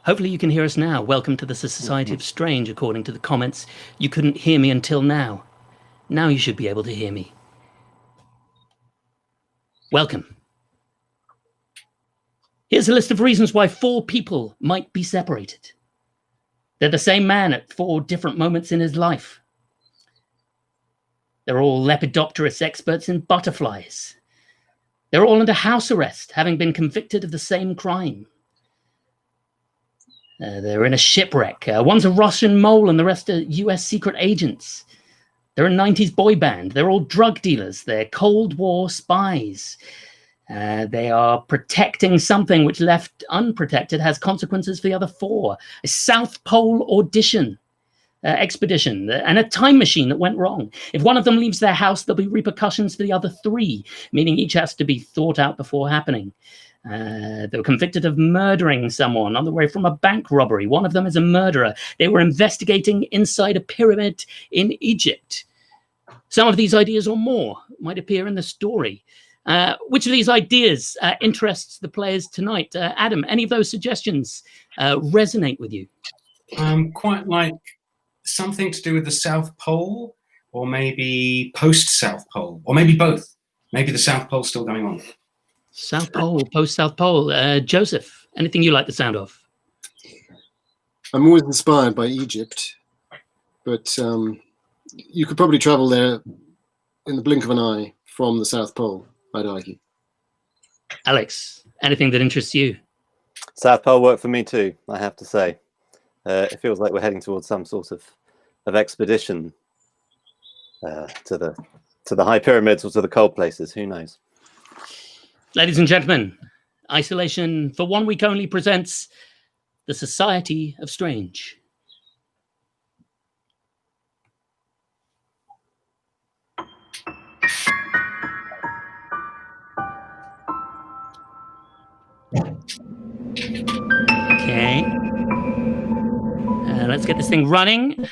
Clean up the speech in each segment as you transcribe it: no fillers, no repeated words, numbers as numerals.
Hopefully you can hear us now. Welcome to the Society of Strange, according to the comments. You couldn't hear me until now. Now you should be able to hear me. Welcome. Here's a list of reasons why 4 people might be separated. They're the same man at 4 different moments in his life. They're all lepidopterist experts in butterflies. They're all under house arrest, having been convicted of the same crime. They're in a shipwreck. One's a Russian mole and the rest are US secret agents. They're a 90s boy band. They're all drug dealers. They're Cold War spies. They are protecting something which, left unprotected, has consequences for the other 4. A South Pole expedition, and a time machine that went wrong. If one of them leaves their house, there'll be repercussions for the other 3, meaning each has to be thought out before happening. They were convicted of murdering someone on the way from a bank robbery. One of them is a murderer. They were investigating inside a pyramid in Egypt. Some of these ideas or more might appear in the story. Which of these ideas interests the players tonight? Adam, any of those suggestions resonate with you? Quite like something to do with the South Pole, or maybe post-South Pole, or maybe both. Maybe the South Pole's still going on. South Pole, post-South Pole. Joseph, anything you like the sound of? I'm always inspired by Egypt, but you could probably travel there in the blink of an eye from the South Pole, I'd argue. Alex, anything that interests you? South Pole worked for me too, I have to say. It feels like we're heading towards some sort of expedition to the high pyramids or to the cold places. Who knows? Ladies and gentlemen, Isolation for 1 week only presents the Society of Strange. Okay. Let's get this thing running.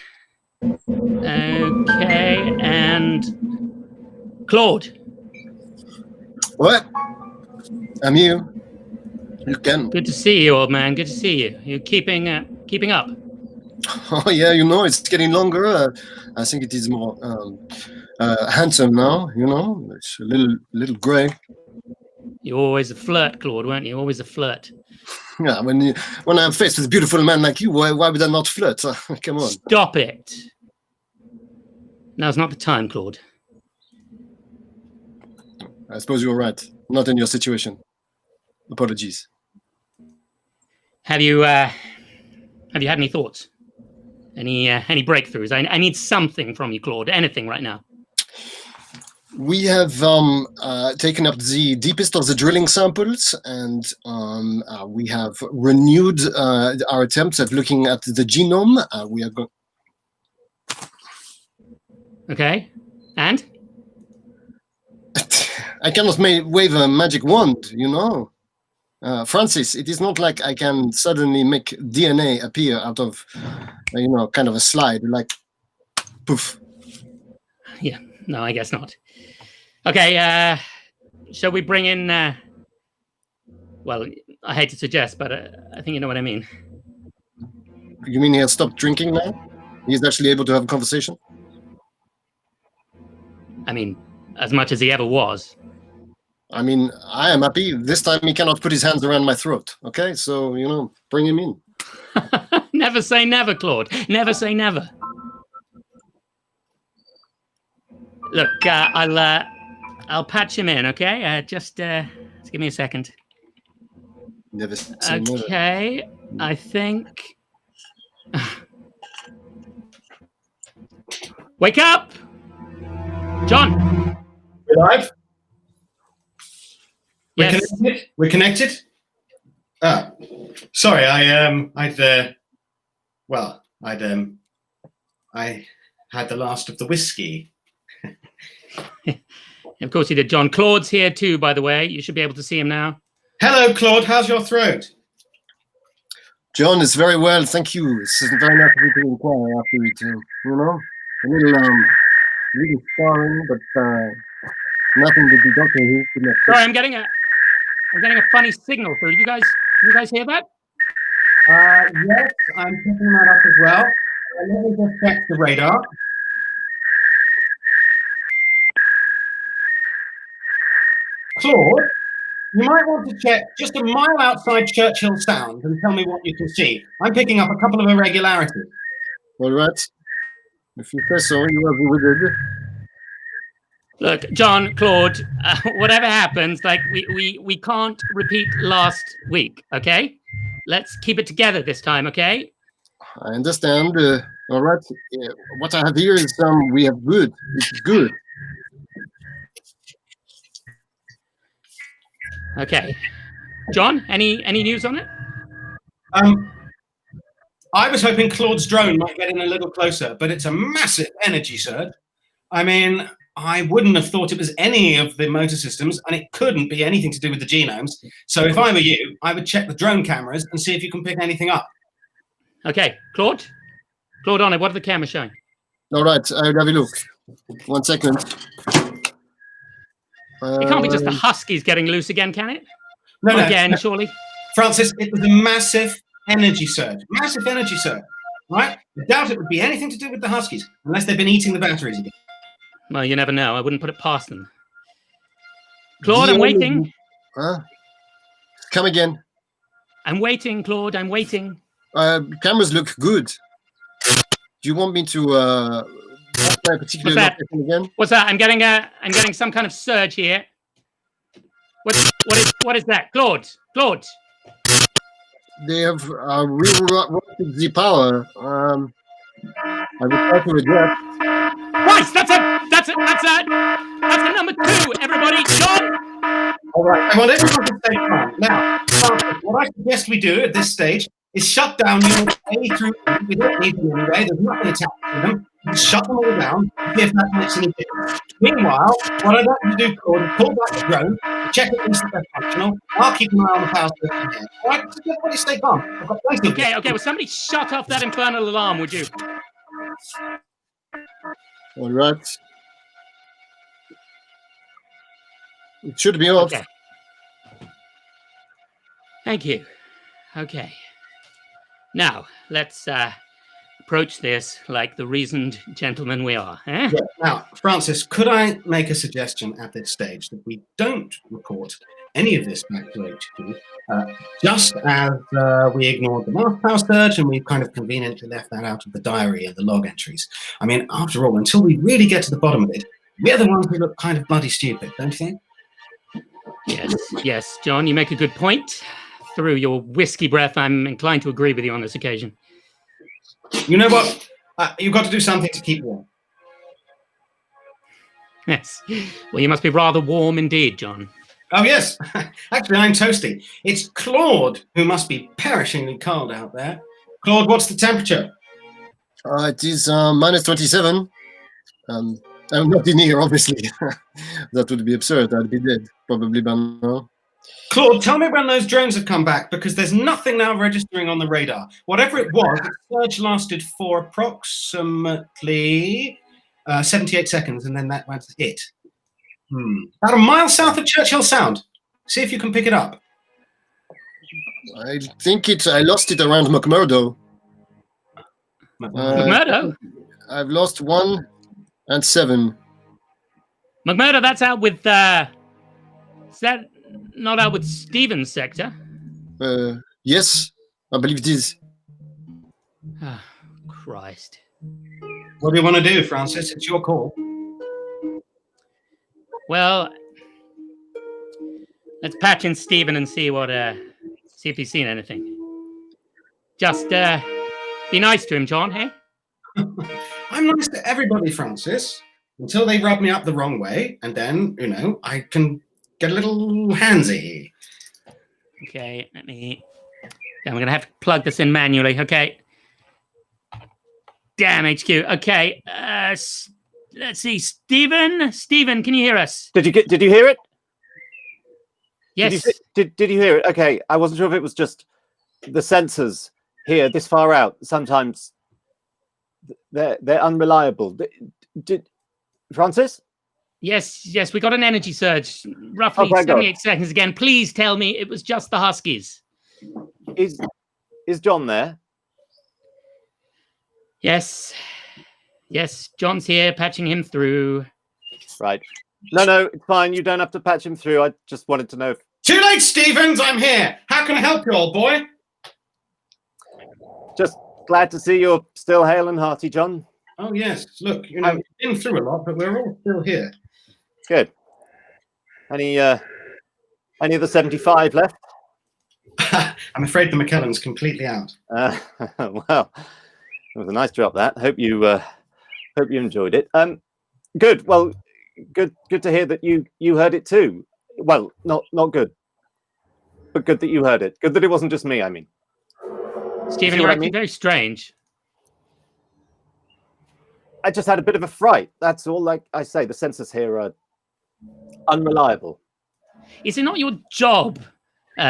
Okay, and Claude. What? I'm you. You can. Good to see you, old man. Good to see you. You're keeping up. Oh yeah, it's getting longer. I think it is more handsome now. It's a little grey. You're always a flirt, Claude, weren't you? Always a flirt. Yeah, when I'm faced with a beautiful man like you, why would I not flirt? Come on. Stop it. Now's not the time, Claude. I suppose you're right. Not in your situation. Apologies. Have you had any thoughts? Any breakthroughs? I need something from you, Claude. Anything right now. We have taken up the deepest of the drilling samples, and we have renewed our attempts at looking at the genome. We are going. Okay, and? I cannot wave a magic wand, Francis, it is not like I can suddenly make DNA appear out of, kind of a slide, like, poof. Yeah, no, I guess not. Okay, shall we bring in, well, I hate to suggest, but I think you know what I mean. You mean he has stopped drinking now? He's actually able to have a conversation? I mean, as much as he ever was. I mean, I am happy. This time he cannot put his hands around my throat. Okay, so, bring him in. Never say never, Claude. Never say never. Look, I'll patch him in, okay? Just give me a second. Never say never. Okay, I think... Wake up! John! We're live? Yes. We're connected? Ah, sorry, I had the last of the whiskey. Of course you did, John. Claude's here too, by the way. You should be able to see him now. Hello, Claude. How's your throat? John is very well, thank you. It's very nice to be inquire after it, a little scarring, but nothing with the doctor who. Sorry, I'm getting a funny signal through. You guys hear that? Yes, I'm picking that up as well. Let me just check the radar. Claude, you might want to check just a mile outside Churchill Sound and tell me what you can see. I'm picking up a couple of irregularities. All right. If you say so, you have wizard. Look, John, Claude, whatever happens, like we can't repeat last week, okay? Let's keep it together this time, okay? I understand. All right. What I have here is we have good. It's good. Okay. John, any news on it? I was hoping Claude's drone might get in a little closer, but it's a massive energy surge. I mean, I wouldn't have thought it was any of the motor systems, and it couldn't be anything to do with the genomes. So if I were you, I would check the drone cameras and see if you can pick anything up. Okay, Claude, on it. What are the cameras showing? All right, I'll have a look. 1 second. It can't be just the Huskies getting loose again, can it? No, again, surely. Francis, it was a massive energy surge. Massive energy surge, right? I doubt it would be anything to do with the Huskies, unless they've been eating the batteries again. Well, you never know. I wouldn't put it past them. Claude, I'm waiting. Huh? Come again. I'm waiting, Claude. I'm waiting. Cameras look good. Do you want me to a particular location again? What's that? I'm getting some kind of surge here. What is that? Claude. They have rerouted the power. I will try to adjust. Christ, that's the number 2, everybody. John! All right, I want everyone to stay calm. Now, what I suggest we do at this stage is shut down units A through E. We don't need them anyway. There's nothing attached to them. Just shut them all down, see if that makes any difference. Meanwhile, what I'd like you to do, Claude, is pull back the drone, check at least if they're functional. I'll keep an eye on the power station here. All right, so everybody stay calm. I've got plenty of Okay, well, somebody shut off that infernal alarm, would you? All right. It should be off. Okay. Thank you. Okay. Now, let's approach this like the reasoned gentlemen we are. Eh? Yeah. Now, Francis, could I make a suggestion at this stage that we don't report any of this back to HQ, just as we ignored the last power surge and we've kind of conveniently left that out of the diary and the log entries. I mean, after all, until we really get to the bottom of it, we're the ones who look kind of bloody stupid, don't you think? Yes, John, you make a good point. Through your whiskey breath, I'm inclined to agree with you on this occasion. You know what? You've got to do something to keep warm. Yes. Well, you must be rather warm indeed, John. Oh, yes. Actually, I'm toasty. It's Claude who must be perishingly cold out there. Claude, what's the temperature? It is minus 27. I'm not in here, obviously. That would be absurd. I'd be dead, probably by now. Claude, tell me when those drones have come back, because there's nothing now registering on the radar. Whatever it was, the surge lasted for approximately 78 seconds, and then that was it. About a mile south of Churchill Sound. See if you can pick it up. I think I lost it around McMurdo. McMurdo? I've lost 1 and 7. McMurdo, that's out with, is that not out with Stephen's sector? Yes, I believe it is. Oh, Christ. What do you want to do, Francis? It's your call. Well, let's patch in Stephen and see if he's seen anything. Just be nice to him, John, hey? I'm nice to everybody, Francis, until they rub me up the wrong way, and then, I can get a little handsy. Okay, I'm going to have to plug this in manually, okay? Damn, HQ. Okay, let's see. Stephen, can you hear us? Did you hear it? Yes. Did you hear it? Okay, I wasn't sure if it was just the sensors here this far out. Sometimes they're unreliable. Did Francis? Yes, we got an energy surge, roughly 78 seconds again. Please tell me it was just the Huskies. Is John there? Yes. Yes, John's here, patching him through. Right. No, it's fine. You don't have to patch him through. I just wanted to know if... Too late, Stevens. I'm here. How can I help you, old boy? Just glad to see you're still hale and hearty, John. Oh, yes. Look, you know, we've been through a lot, but we're all still here. Good. Any of the 75 left? I'm afraid the McKellen's completely out. Well, it was a nice drop, that. Hope you enjoyed it. Good. Well, good to hear that you heard it too. Well, not good, but good that you heard it. Good that it wasn't just me, I mean. Stephen, you're acting very strange. I just had a bit of a fright. That's all. Like I say, the sensors here are unreliable. Is it not your job,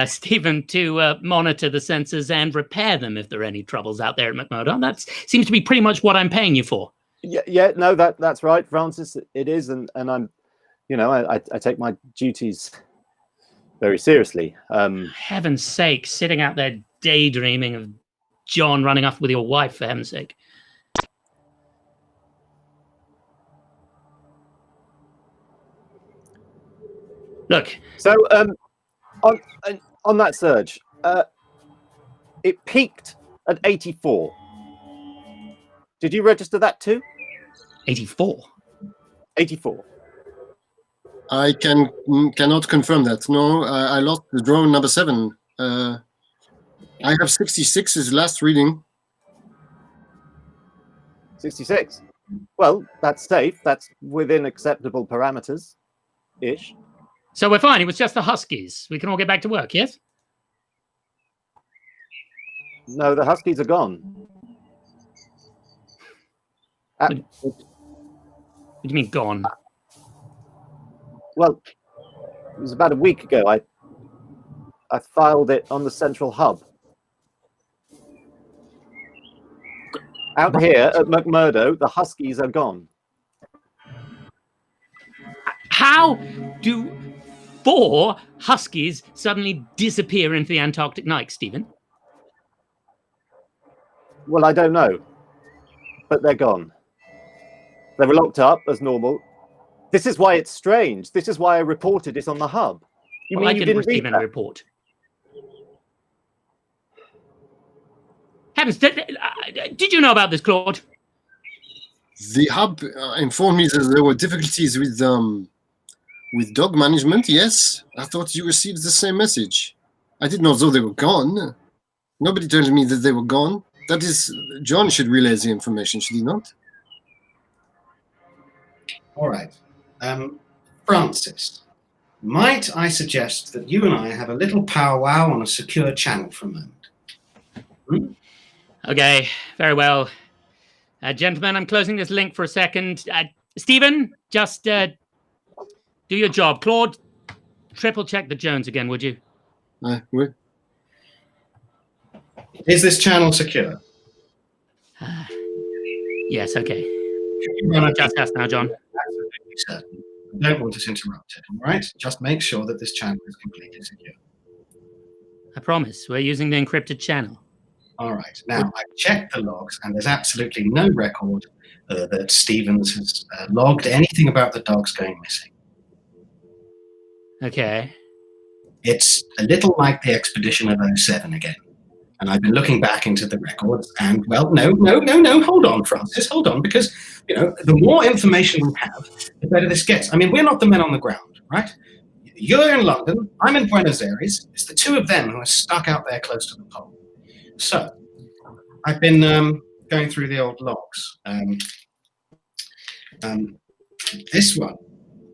Stephen, to monitor the sensors and repair them if there are any troubles out there at McMurdo? That seems to be pretty much what I'm paying you for. Yeah, no, that's right, Francis. It is, and I'm, I take my duties very seriously. Heaven's sake, sitting out there daydreaming of John running off with your wife, for heaven's sake. Look. So, on that surge, it peaked at 84. Did you register that too? 84. 84. I cannot confirm that. No, I lost the drone number 7. I have 66 as last reading. 66. Well, that's safe. That's within acceptable parameters, ish. So we're fine. It was just the Huskies. We can all get back to work, yes? No, the Huskies are gone. What do you mean gone? Well, it was about a week ago. I filed it on the central hub. Out here at McMurdo, the Huskies are gone. How do 4 Huskies suddenly disappear into the Antarctic night, Stephen? Well, I don't know. But they're gone. They were locked up as normal. This is why it's strange. This is why I reported it on the hub. You mean I you didn't didn't receive read any that? report. Heavens, did you know about this, Claude? The hub informed me that there were difficulties with dog management. Yes, I thought you received the same message. I didn't know though they were gone. Nobody told me that they were gone. That is, John should relay the information, should he not? All right. Francis, might I suggest that you and I have a little powwow on a secure channel for a moment? Hmm? Okay, very well. Gentlemen, I'm closing this link for a second. Stephen, just do your job. Claude, triple check the Jones again, would you? Is this channel secure? Yes, okay. Just ask now, John. Absolutely certain. I don't want us interrupted, all right? Just make sure that this channel is completely secure. I promise. We're using the encrypted channel. All right. Now, I've checked the logs, and there's absolutely no record that Stevens has logged anything about the dogs going missing. Okay. It's a little like the expedition of 07 again. And I've been looking back into the records, and, well, no, hold on, Francis, hold on, because, the more information we have, the better this gets. I mean, we're not the men on the ground, right? You're in London, I'm in Buenos Aires. It's the two of them who are stuck out there close to the pole. So, I've been going through the old logs. This one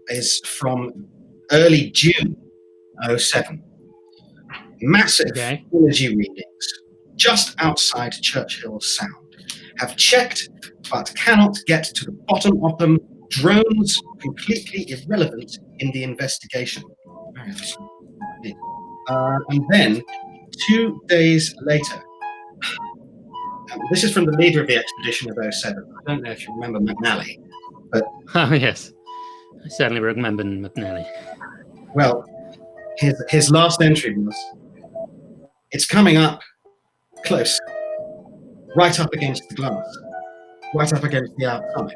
is from early June 07. Massive energy readings just outside Churchill Sound. Have checked, but cannot get to the bottom of them. Drones completely irrelevant in the investigation. And then, 2 days later, this is from the leader of the expedition of 07. I don't know if you remember McNally, but... Oh, yes. I certainly remember McNally. Well, his last entry was, it's coming up close, right up against the glass, right up against the outside.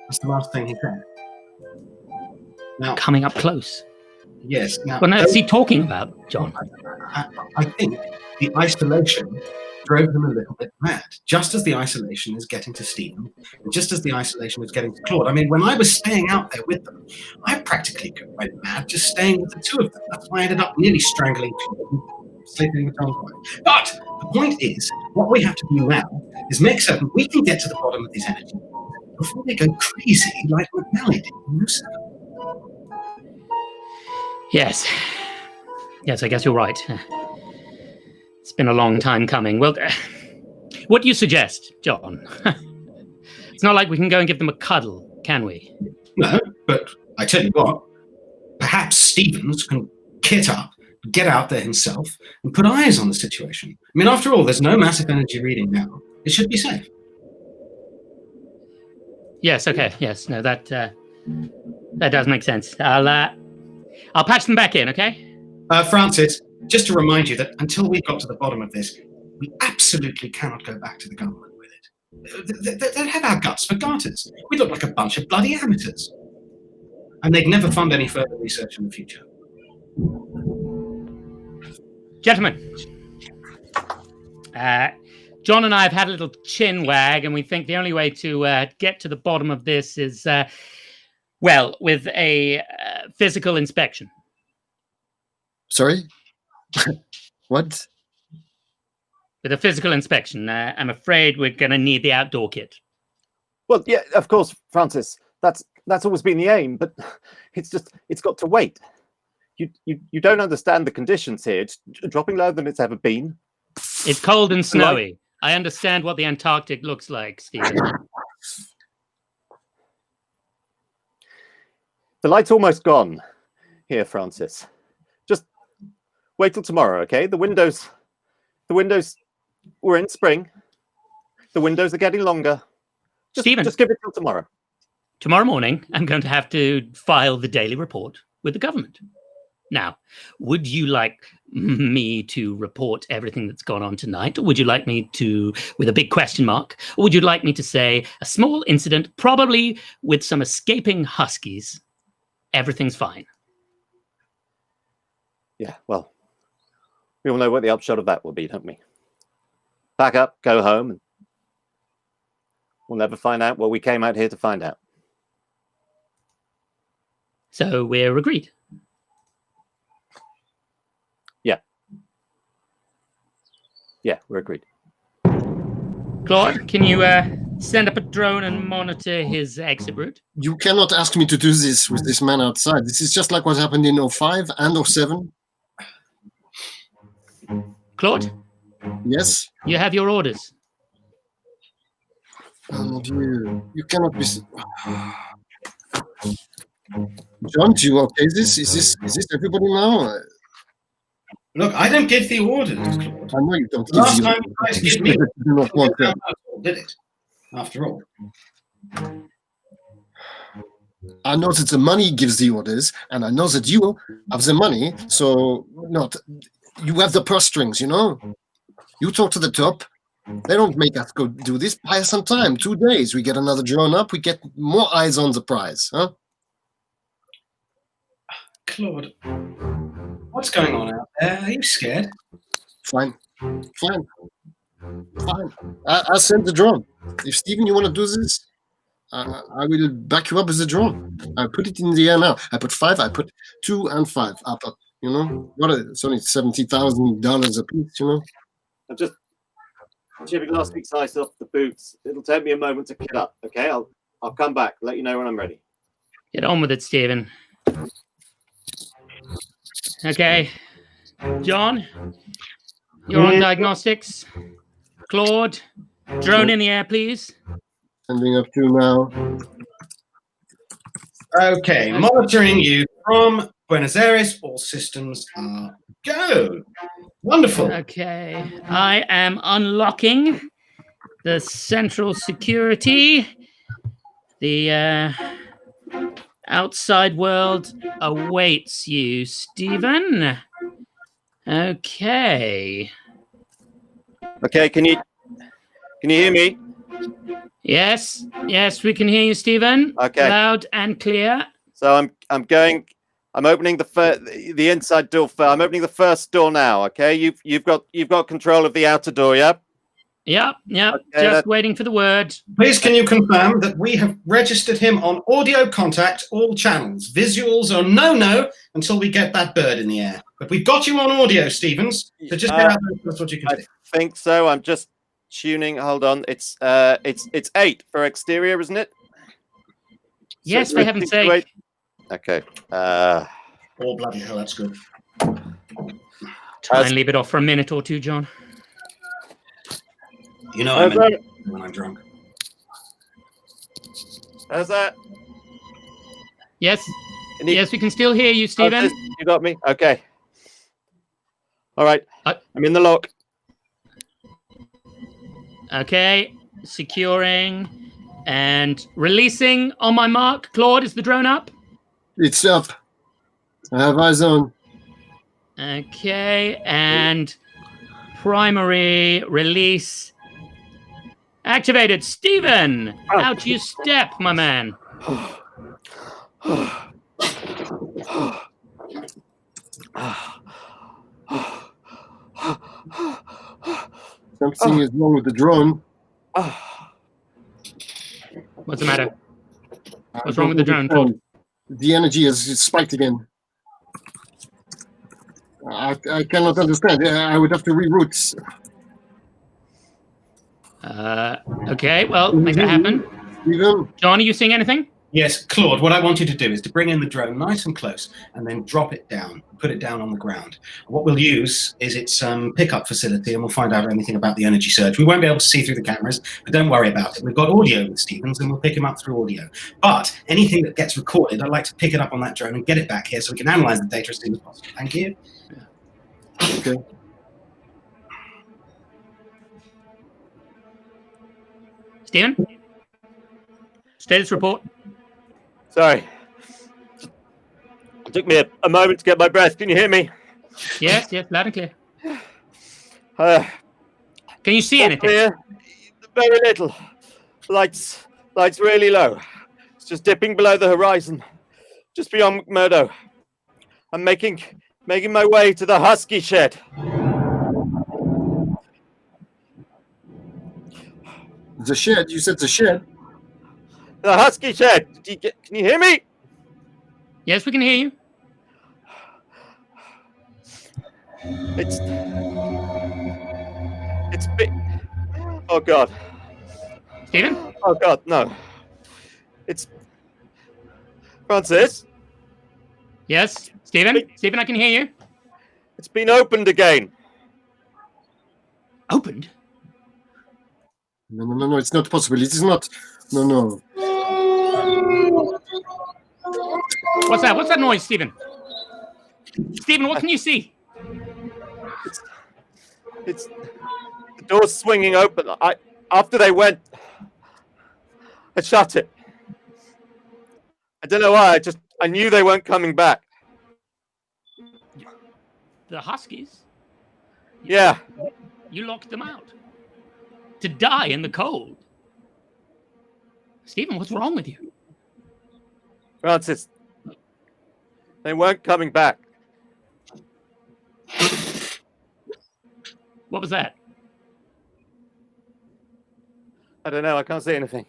That's the last thing he said. Now, Coming up close. yes. Now, What on earth is he talking about, John? I think the isolation drove him a little bit mad, just as the isolation is getting to Stephen, and just as the isolation is getting to Claude. I mean, when I was staying out there with them, I practically went mad just staying with the two of them. That's why I ended up nearly strangling Claude and sleeping with John's wife. But the point is, what we have to do now is make certain we can get to the bottom of these energy before they go crazy like McNally did in Lucifer. Yes. Yes, I guess you're right. It's been a long time coming. Well, what do you suggest, John? It's not like we can go and give them a cuddle, can we? No, but I tell you what, perhaps Stevens can kit up, get out there himself, and put eyes on the situation. I mean, after all, there's no massive energy reading now. It should be safe. Yes, okay. Yes, no, that does make sense. I'll patch them back in, okay? Francis, just to remind you that until we've got to the bottom of this, we absolutely cannot go back to the government with it. They'd have our guts for garters. We look like a bunch of bloody amateurs. And they'd never fund any further research in the future. Gentlemen, John and I have had a little chin wag, and we think the only way to get to the bottom of this is, with a physical inspection. Sorry? What? With a physical inspection. I'm afraid we're going to need the outdoor kit. Well, yeah, of course, Francis. That's always been the aim, but it's got to wait. You don't understand the conditions here. It's dropping lower than it's ever been. It's cold and snowy. I understand what the Antarctic looks like, Stephen. The light's almost gone here, Francis. Just wait till tomorrow, okay? The windows, we're in spring. The windows are getting longer. Stephen, just give it till tomorrow. Tomorrow morning, I'm going to have to file the daily report with the government. Now, would you like me to report everything that's gone on tonight? Or would you like me to, with a big question mark, or would you like me to say a small incident, probably with some escaping huskies? Everything's fine. Yeah, well, we all know what the upshot of that will be, don't we? Pack up, go home, and we'll never find out what we came out here to find out. So we're agreed. Yeah, we're agreed. Claude, can you send up a drone and monitor his exit route? You cannot ask me to do this with this man outside. This is just like what happened in 05 and 07. Claude? Yes? You have your orders. And you cannot be... John, do you okay this? Is this everybody now? Look, I don't give the orders, Claude. I know you don't give Last the time you tried to give me orders. You do not want them. did it, after all. I know that the money gives the orders, and I know that you have the money, so you have the purse strings, you know? You talk to the top. They don't make us go do this. Buy us some time, 2 days. We get another drone up, we get more eyes on the prize, huh? Claude, what's going on out there? Are you scared? Fine. I'll send the drone. If Stephen, you want to do this, I will back you up with the drone. I put it in the air now. I put 5. I put 2 and 5 up. You know, it's only $70,000 a piece. You know. I'm just chipping last week's ice off the boots. It'll take me a moment to get up. Okay, I'll come back. Let you know when I'm ready. Get on with it, Stephen. Okay, John, you're on diagnostics. Claude, drone in the air, please. Sending up 2 now. Okay, monitoring you from Buenos Aires. All systems are go. Wonderful. Okay, I am unlocking the central security. The outside world awaits you, Stephen. Okay. Okay, can you hear me? Yes, we can hear you, Stephen. Okay. Loud and clear. So I'm opening the inside door. I'm opening the first door now. Okay, you've got control of the outer door. Yeah. Yep. Okay, Just waiting for the word. Please, can you confirm that we have registered him on audio contact, all channels? Visuals are no until we get that bird in the air. But we've got you on audio, Stevens. So just get out there and tell us what you can see. I think so. I'm just tuning. Hold on. It's 8 for exterior, isn't it? Yes, So for heaven's sake. Okay. Oh, bloody hell, that's good. Try and leave it off for a minute or two, John. You know I'm when I'm drunk. How's that? Yes. Yes, we can still hear you, Stephen. You got me? Okay. All right. I'm in the lock. Okay. Securing and releasing on my mark. Claude, is the drone up? It's up. I have eyes on. Okay. And primary release activated. Stephen, out you step, my man. Something is wrong with the drone. What's the matter? What's wrong with the drone, Claude? The energy has spiked again. I cannot understand. I would have to reroute. Okay, well, make that happen. John, are you seeing anything? Yes, Claude, what I want you to do is to bring in the drone nice and close and then drop it down, put it down on the ground. What we'll use is its pickup facility, and we'll find out anything about the energy surge. We won't be able to see through the cameras, but don't worry about it. We've got audio with Stevens, and we'll pick him up through audio. But anything that gets recorded, I'd like to pick it up on that drone and get it back here so we can analyze the data as soon as possible. Thank you. Okay. Stephen? Status report. Sorry. It took me a moment to get my breath. Can you hear me? Yes, loud and clear. Can you see anything? Clear. Very little. Lights really low. It's just dipping below the horizon, just beyond Meggido. I'm making my way to the husky shed. The shed? You said the shed? The husky shed. Can you hear me? Yes, we can hear you. It's big. Oh God. Stephen? Oh God, no. It's Francis. Yes, Stephen? Stephen, I can hear you. It's been opened again. Opened? No, it's not possible. It is not. No. What's that? What's that noise, Stephen? Stephen, what can you see? It's the door's swinging open. After they went, I shut it. I don't know why. I knew they weren't coming back. The Huskies? Yeah. You locked them out to die in the cold. Stephen, what's wrong with you? Francis, they weren't coming back. What was that? I don't know. I can't see anything.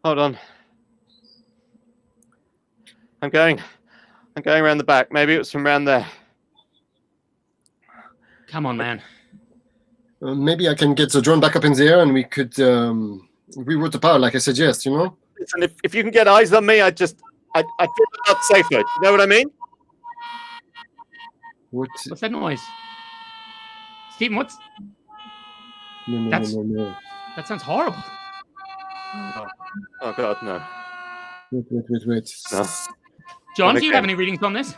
Hold on. I'm going around the back. Maybe it was from around there. Come on, man. Maybe I can get the drone back up in the air and we could reroute the power like I suggest, you know? Listen, if you can get eyes on me, I feel a lot safer. You know what I mean? What's that noise? Stephen, what's... No. That sounds horrible. Oh God, no. Wait. No. John, do you have any readings on this?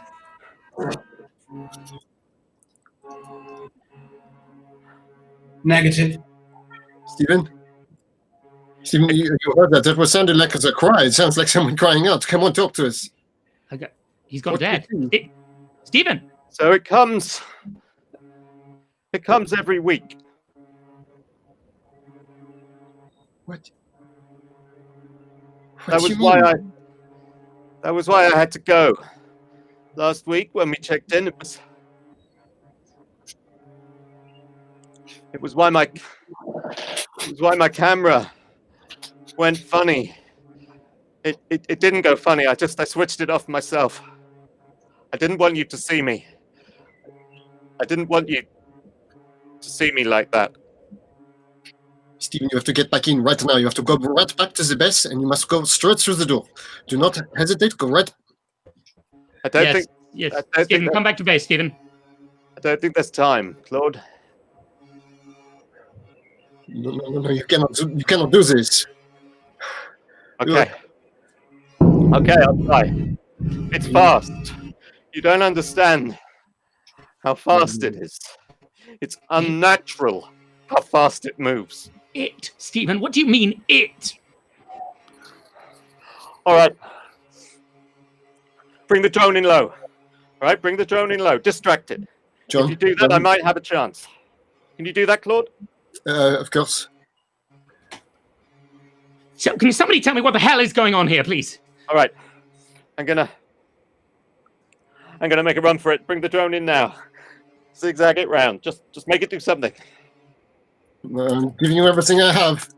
Negative. Stephen, you heard that? That was sounded like a cry. It sounds like someone crying out. Come on, talk to us. Okay. He's gone dead. Stephen, So it comes every week. What? That was why I had to go. Last week when we checked in, it was why my camera went funny. It didn't go funny. I switched it off myself. I didn't want you to see me. I didn't want you to see me like that. Stephen, you have to get back in right now. You have to go right back to the base, and you must go straight through the door. Do not hesitate. Go right. I don't think. Yes, I don't Stephen, think come back to base, Stephen. I don't think there's time, Claude. No, you cannot do this. Okay. Okay, I'll try. It's fast. You don't understand how fast it is. It's unnatural how fast it moves. It, Stephen, what do you mean, it? All right. Bring the drone in low. All right, bring the drone in low. Distract it. John, if you do that, I might have a chance. Can you do that, Claude? Of course. So, can somebody tell me what the hell is going on here, please? All right. I'm gonna make a run for it. Bring the drone in now. Zigzag it round. Just make it do something. I'm giving you everything I have.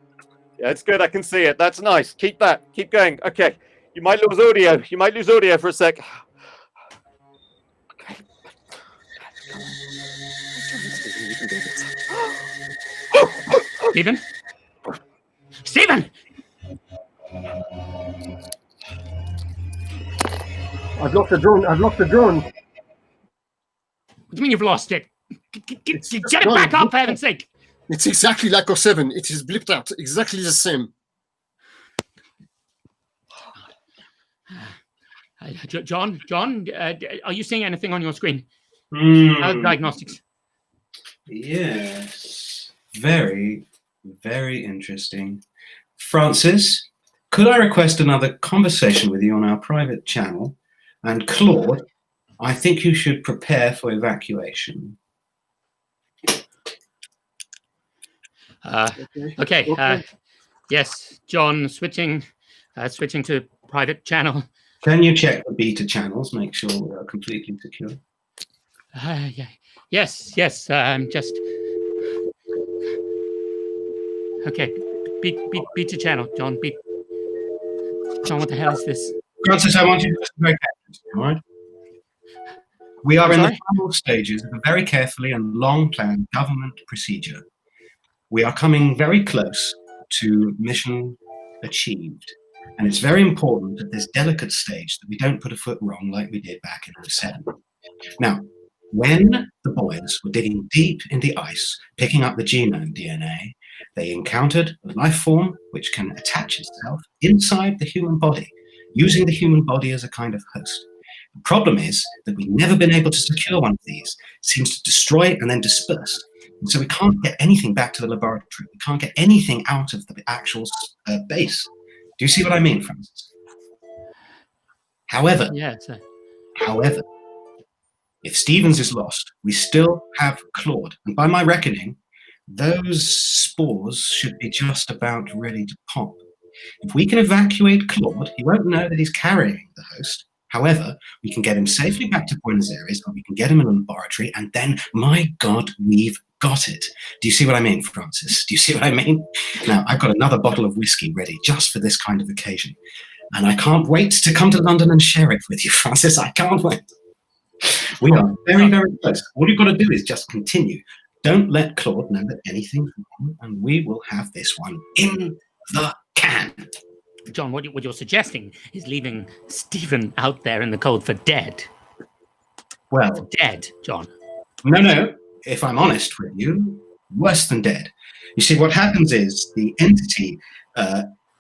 Yeah, it's good. I can see it. That's nice. Keep that. Keep going. Okay. You might lose audio. You might lose audio for a sec. Okay. Stephen? Stephen! I've lost the drone. What do you mean you've lost it? Get it gone. back up, for heaven's sake! It's exactly like O7. It is blipped out. Exactly the same. John, are you seeing anything on your screen? Diagnostics. Yes. Very, very interesting. Francis, could I request another conversation with you on our private channel? And Claude, I think you should prepare for evacuation. Okay. Yes, John, switching to private channel. Can you check the beta channels? Make sure we are completely secure. Yeah. Yes. Just okay. Beta channel, John. John, what the hell is this? Francis, I want you to listen very carefully, all right? We are in the final stages of a very carefully and long-planned government procedure. We are coming very close to mission achieved. And it's very important at this delicate stage that we don't put a foot wrong like we did back in 07. Now, when the boys were digging deep in the ice, picking up the genome DNA, they encountered a life form which can attach itself inside the human body, using the human body as a kind of host. The problem is that we've never been able to secure one of these. It seems to destroy and then disperse. And so we can't get anything back to the laboratory. We can't get anything out of the actual base. Do you see what I mean, Francis? However, if Stevens is lost, we still have Claude. And by my reckoning, those spores should be just about ready to pop. If we can evacuate Claude, he won't know that he's carrying the host. However, we can get him safely back to Buenos Aires, and we can get him in a laboratory, and then, my God, we've got it. Do you see what I mean, Francis? Do you see what I mean? Now, I've got another bottle of whiskey ready just for this kind of occasion. And I can't wait to come to London and share it with you, Francis. I can't wait. We are very, very close. All you've got to do is just continue. Don't let Claude know that anything's wrong, and we will have this one in the can. John, what you're suggesting is leaving Stephen out there in the cold for dead. Well, for dead, John. No. If I'm honest with you, worse than dead. You see, what happens is the entity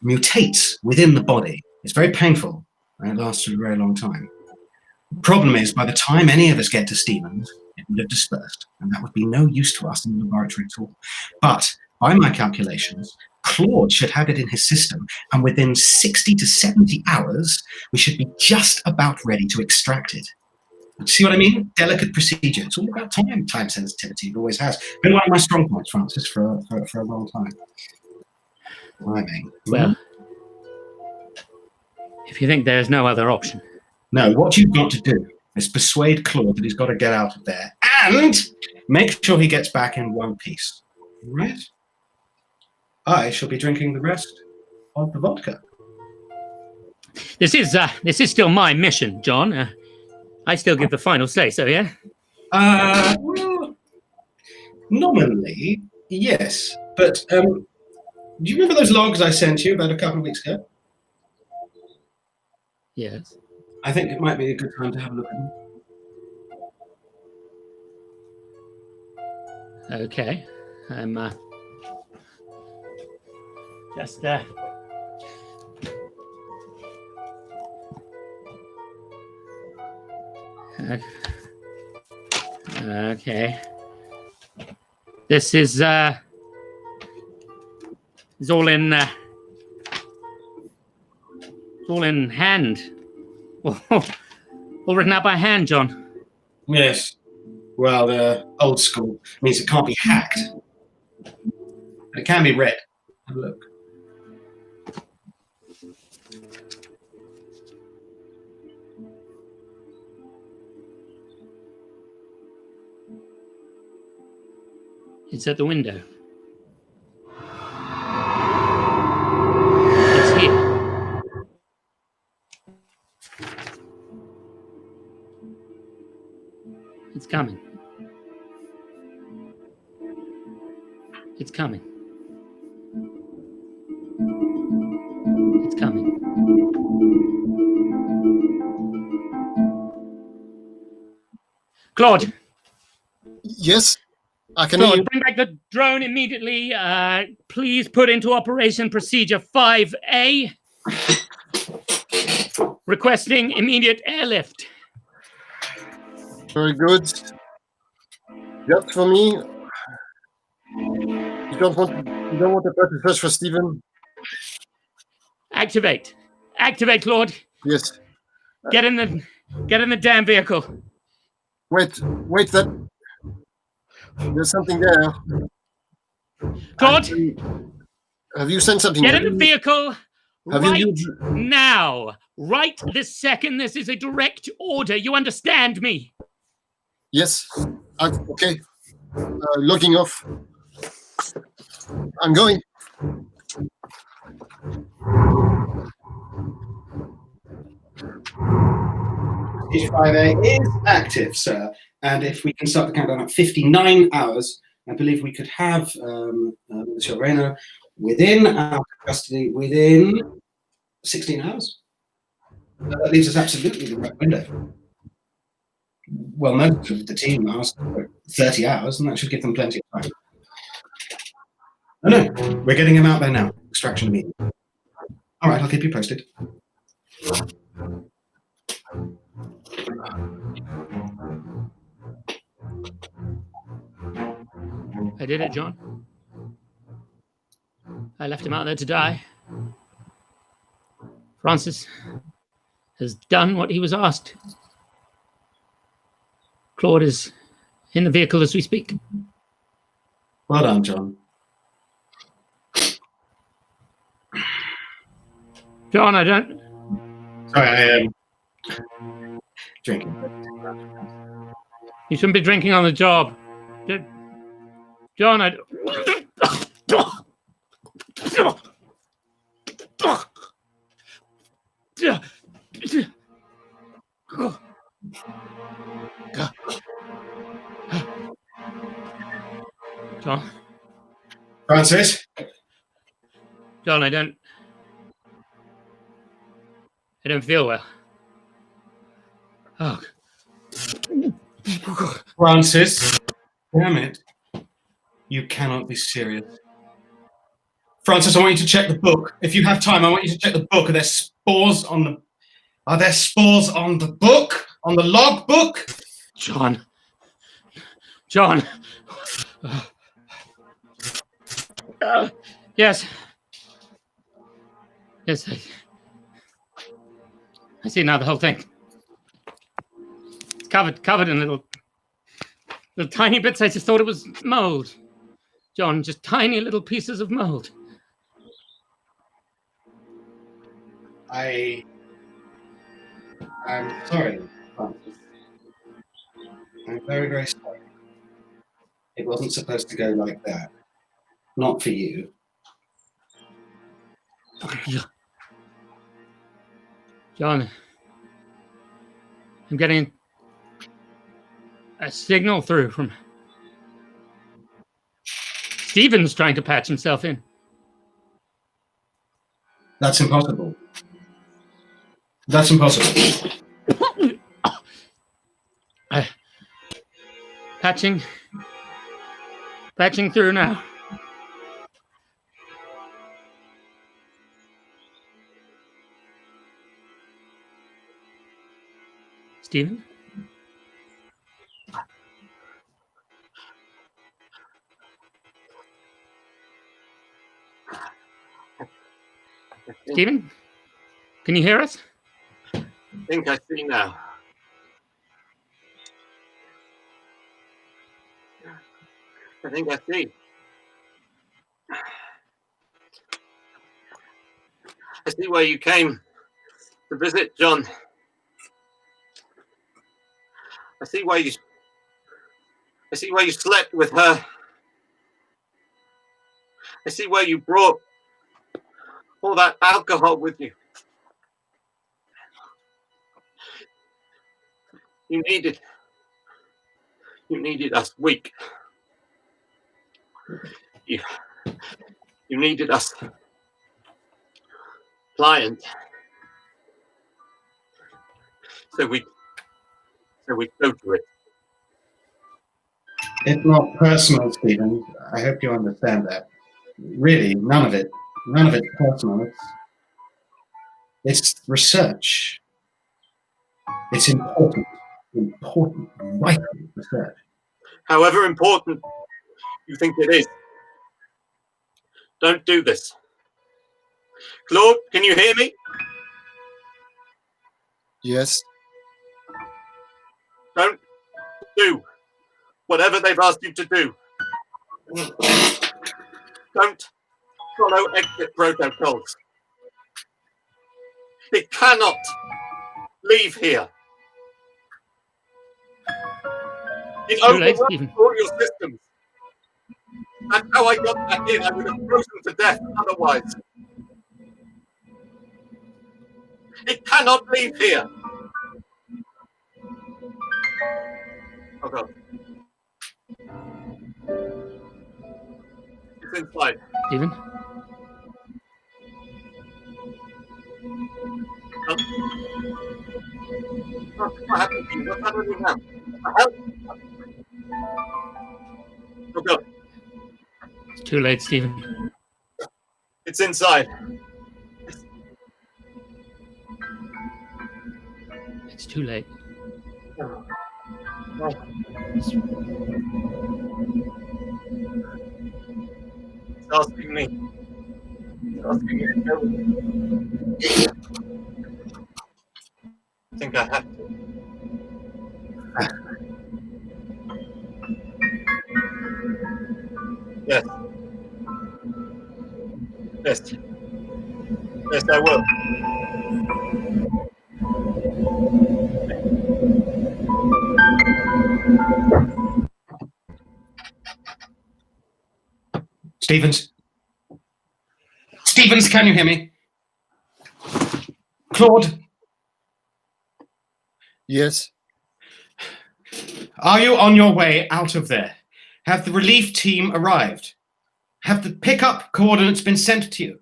mutates within the body. It's very painful, and it lasts for a very long time. The problem is, by the time any of us get to Stevens, it would have dispersed, and that would be no use to us in the laboratory at all. But by my calculations, Claude should have it in his system, and within 60 to 70 hours, we should be just about ready to extract it. See what I mean? Delicate procedure. It's all about time sensitivity. It always has. Been one of my strong points, Francis, for a long time. Timing. Well, if you think there's no other option. No, what you've got to do is persuade Claude that he's got to get out of there and make sure he gets back in one piece. Right? I shall be drinking the rest of the vodka. This is still my mission, John. I still give the final say, so yeah? Well, nominally, yes. But do you remember those logs I sent you about a couple of weeks ago? Yes. I think it might be a good time to have a look at them. Okay. Just okay. This is all in hand. All written out by hand, John. Yes. Well, the old school means it can't be hacked. But it can be read. Have a look. It's at the window. It's here. It's coming. It's coming. It's coming. Claude. Yes, I can. Claude, bring back the drone immediately. Please put into operation procedure 5A. Requesting immediate airlift. Very good. Just for me. You don't want to press first for Stephen? Activate. Activate, Claude. Yes. Get in the damn vehicle. Wait, there's something there. Claude, have you sent something? get in the vehicle right you... now. Right this second. This is a direct order. You understand me? Yes. Okay. Logging off. I'm going. Stage 5A is active, sir. And if we can start the countdown at 59 hours, I believe we could have Monsieur Reyna within our custody within 16 hours. That leaves us absolutely the right window. Well, most of the team asked for 30 hours, and that should give them plenty of time. Oh no, we're getting him out there now. Extraction immediate. All right, I'll keep you posted. I did it, John. I left him out there to die. Francis has done what he was asked. Claude is in the vehicle as we speak. Well done, John. John, I don't... Sorry, I am drinking. You shouldn't be drinking on the job. John, I... John? Francis? John, I don't feel well. Oh. Francis, damn it. You cannot be serious. Francis, I want you to check the book. If you have time, I want you to check the book. Are there spores on the book? On the log book? John. Yes. Yes, I see now the whole thing. It's covered in little tiny bits. I just thought it was mold. John, just tiny little pieces of mold. I'm sorry, Francis. I'm very, very sorry. It wasn't supposed to go like that. Not for you. John, I'm getting a signal through from Stephen's trying to patch himself in. That's impossible. That's impossible. Patching through now. Stephen? Stephen? Can you hear us? I think I see now. I think I see. I see where you came to visit, John. I see where you slept with her. I see where you brought all that alcohol with you. You needed us weak. You needed us pliant. So we go to it. It's not personal, Stephen. I hope you understand that. Really, none of it's personal. It's research. It's important, vital research. However important you think it is, don't do this. Claude, can you hear me? Yes. Don't do whatever they've asked you to do. Don't follow exit protocols. It cannot leave here. It overruns all your systems. That's how I got back in. I would have frozen to death otherwise. It cannot leave here. Oh God. It's inside. Stephen? What happened to you? What's happening now? Help! Oh God. It's too late, Stephen. It's inside. It's too late. It's asking me. It's asking me to go. I think I have to. Yes. Yes. Yes, I will. Stevens, can you hear me? Claude? Yes. Are you on your way out of there? Have the relief team arrived? Have the pickup coordinates been sent to you?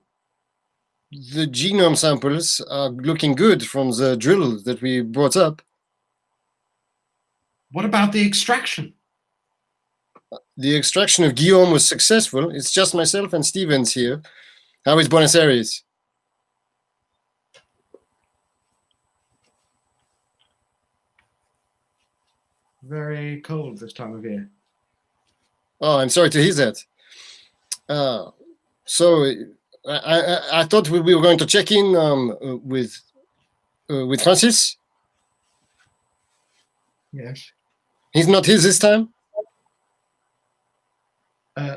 The genome samples are looking good from the drill that we brought up. What about the extraction? The extraction of Guillaume was successful. It's just myself and Stevens here. How is Buenos Aires? Very cold this time of year. Oh, I'm sorry to hear that. So I thought we were going to check in with Francis. Yes. He's not his this time? Is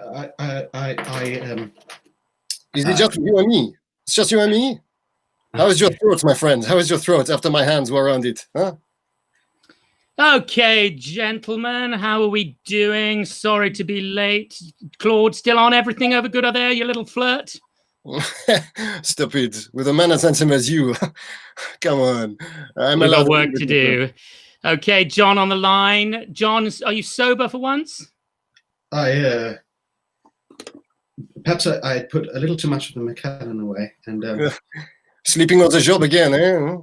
it just you and me? It's just you and me? How is your throat, my friend? How is your throat after my hands were around it? Huh? Okay, gentlemen, how are we doing? Sorry to be late. Claude, still on? Everything over good out there, you little flirt? Stop it. With a man as handsome as you. Come on. We've got work to do. Okay, John on the line. John, are you sober for once? Perhaps I put a little too much of the Macallan away. And sleeping on the job again, eh?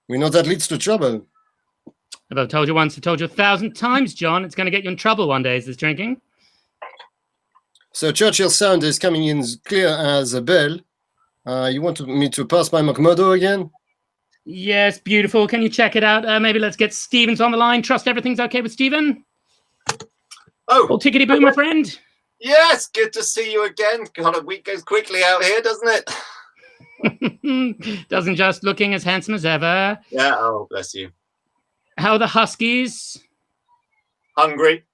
We know that leads to trouble. If I've told you once, I've told you 1,000 times, John. It's going to get you in trouble one day, is this drinking. So Churchill Sound is coming in clear as a bell. You want me to pass by Meggido again? Yes, beautiful. Can you check it out? Maybe let's get Stevens on the line. Trust everything's okay with Stephen? Oh, tickety-boo, my friend. Yes, good to see you again. God, a week goes quickly out here, doesn't it? Doesn't just looking as handsome as ever. Yeah, oh, bless you. How are the Huskies? Hungry.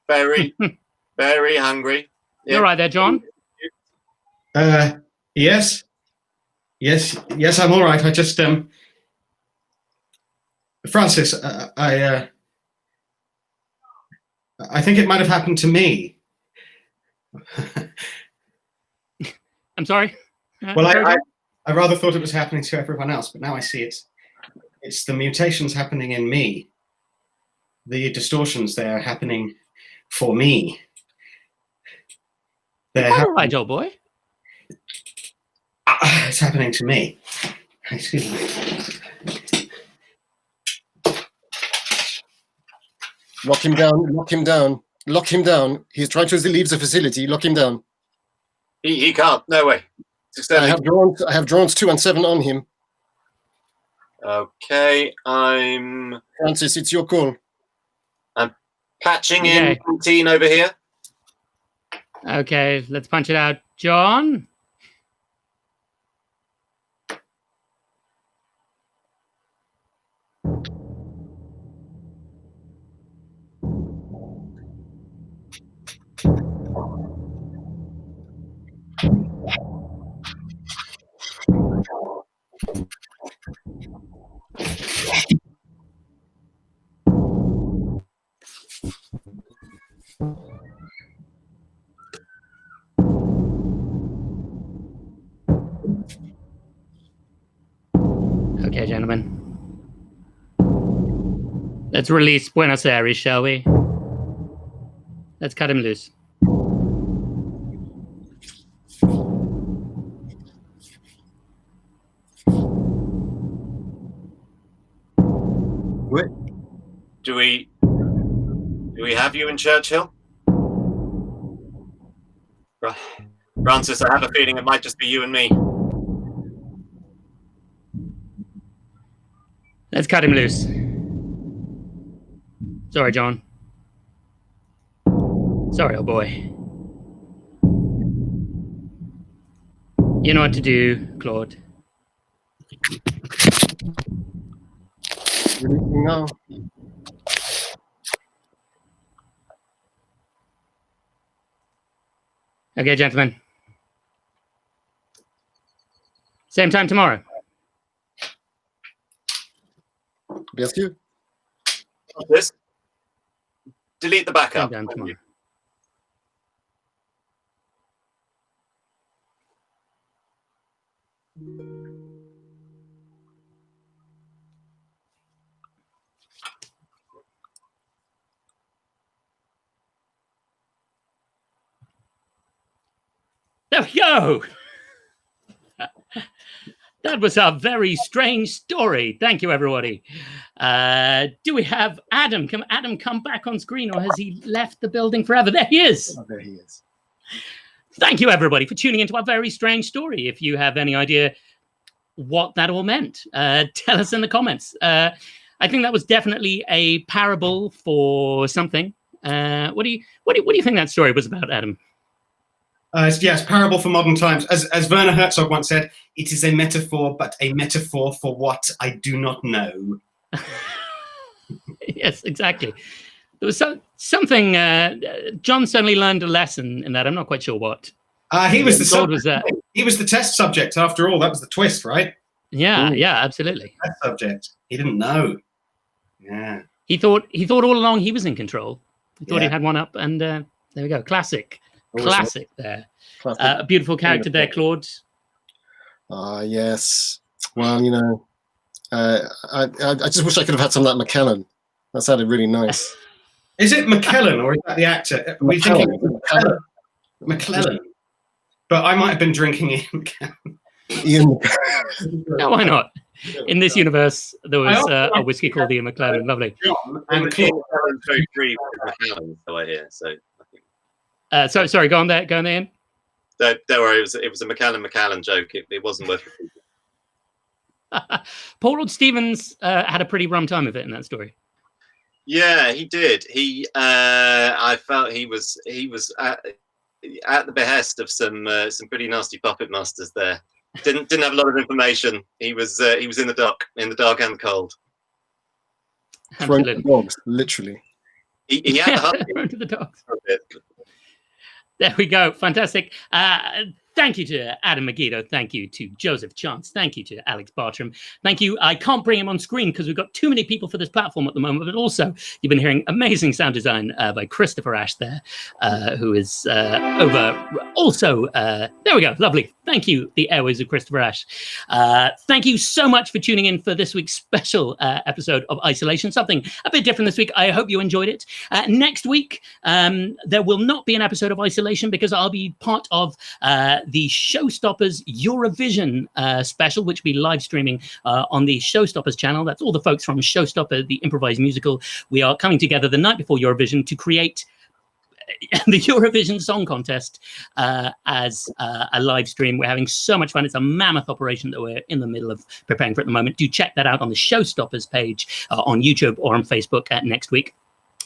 Very, very hungry. Yeah. You're right there, John. Yes, I'm all right. I just Francis, I think it might have happened to me. I'm sorry. Well, I rather thought it was happening to everyone else, but now I see it's the mutations happening in me. The distortions, they're happening for me. They're all right, old boy. It's happening to me. Excuse me. Lock him down, lock him down, lock him down. He's trying to leave the facility. Lock him down. He can't. No way. I have drones 2 and 7 on him. Okay, Francis, it's your call. I'm patching in routine over here. Okay, let's punch it out. John? Okay, gentlemen. Let's release Buenos Aires, shall we? Let's cut him loose. What? Do we have you in Churchill? Francis, I have a feeling it might just be you and me. Let's cut him loose. Sorry, John. Sorry, old boy. You know what to do, Claude. Releasing now. Okay, gentlemen. Same time tomorrow. Bien sûr. This. Delete the backup. Same time tomorrow. There we go. That was a very strange story. Thank you, everybody. Do we have Adam? Can Adam come back on screen, or has he left the building forever? There he is. Oh, there he is. Thank you, everybody, for tuning into our very strange story. If you have any idea what that all meant, tell us in the comments. I think that was definitely a parable for something. What do you think that story was about, Adam? Yes, parable for modern times. As Werner Herzog once said, it is a metaphor, but a metaphor for what I do not know. Yes, exactly. There was something. John certainly learned a lesson in that. I'm not quite sure what. He was the Claude was subject. He was the test subject after all. That was the twist, right? Yeah, yeah, absolutely. Test subject. He didn't know. Yeah. He thought all along he was in control. He thought he had one up, and there we go. Classic there. A beautiful character there, Claude. Yes. Well, you know, I just wish I could have had some of that McKellen. That sounded really nice. Is it McKellen or is that the actor? We're thinking McKellen. But I might have been drinking Ian. No, why not? In this universe, there was a whiskey called Ian McKellen. Lovely. And very free with McKellen, so I hear. So I think. Sorry, go on there, Ian. Don't worry, it was a McKellen joke. It wasn't worth it. Paul Lord Stevens had a pretty rum time of it in that story. Yeah, he did. I felt he was at the behest of some pretty nasty puppet masters there. Didn't have a lot of information. He was in the dark and cold. Thrown to the dogs, literally. He had thrown to the dogs. There we go. Fantastic. Thank you to Adam Meggido. Thank you to Joseph Chance. Thank you to Alex Bartram. Thank you. I can't bring him on screen because we've got too many people for this platform at the moment, but also you've been hearing amazing sound design by Christopher Ash there, who is over also. There we go. Lovely. Thank you, the airways of Christopher Ash. Thank you so much for tuning in for this week's special episode of Isolation. Something a bit different this week. I hope you enjoyed it. Next week, there will not be an episode of Isolation because I'll be part of the Showstoppers Eurovision special, which will be live streaming on the Showstoppers channel. That's all the folks from Showstopper, the improvised musical. We are coming together the night before Eurovision to create the Eurovision Song Contest as a live stream. We're having so much fun. It's a mammoth operation that we're in the middle of preparing for at the moment. Do check that out on the Showstoppers page on YouTube or on Facebook next week.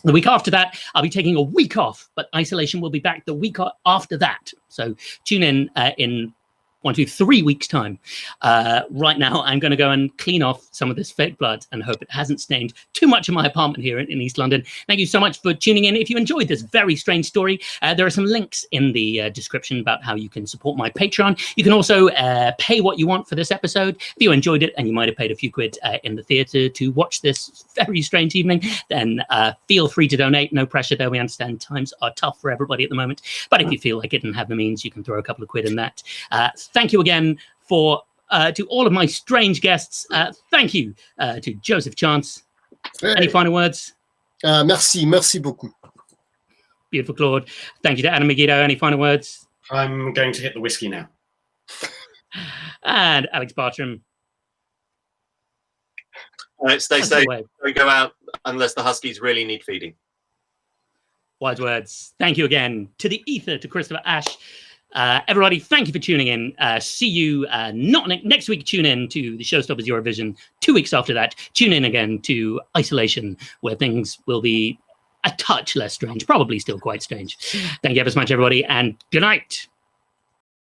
The week after that, I'll be taking a week off, but Isolation will be back the week after that. So tune in 3 weeks' time. Right now, I'm going to go and clean off some of this fake blood and hope it hasn't stained too much of my apartment here in East London. Thank you so much for tuning in. If you enjoyed this very strange story, there are some links in the description about how you can support my Patreon. You can also pay what you want for this episode. If you enjoyed it and you might have paid a few quid in the theatre to watch this very strange evening, then feel free to donate. No pressure there. We understand times are tough for everybody at the moment. But if you feel like it and have the means, you can throw a couple of quid in that. Thank you again to all of my strange guests. Thank you to Joseph Chance. Any final words? Merci beaucoup. Beautiful, Claude. Thank you to Adam Meggido. Any final words? I'm going to hit the whiskey now. And Alex Bartram. All right, stay safe. Don't go out unless the Huskies really need feeding. Wise words. Thank you again to the ether, to Christopher Ash. Everybody, thank you for tuning in. See you not next week. Tune in to the Showstoppers Eurovision. 2 weeks after that, tune in again to Isolation, where things will be a touch less strange, probably still quite strange. Thank you ever so much, everybody, and good night.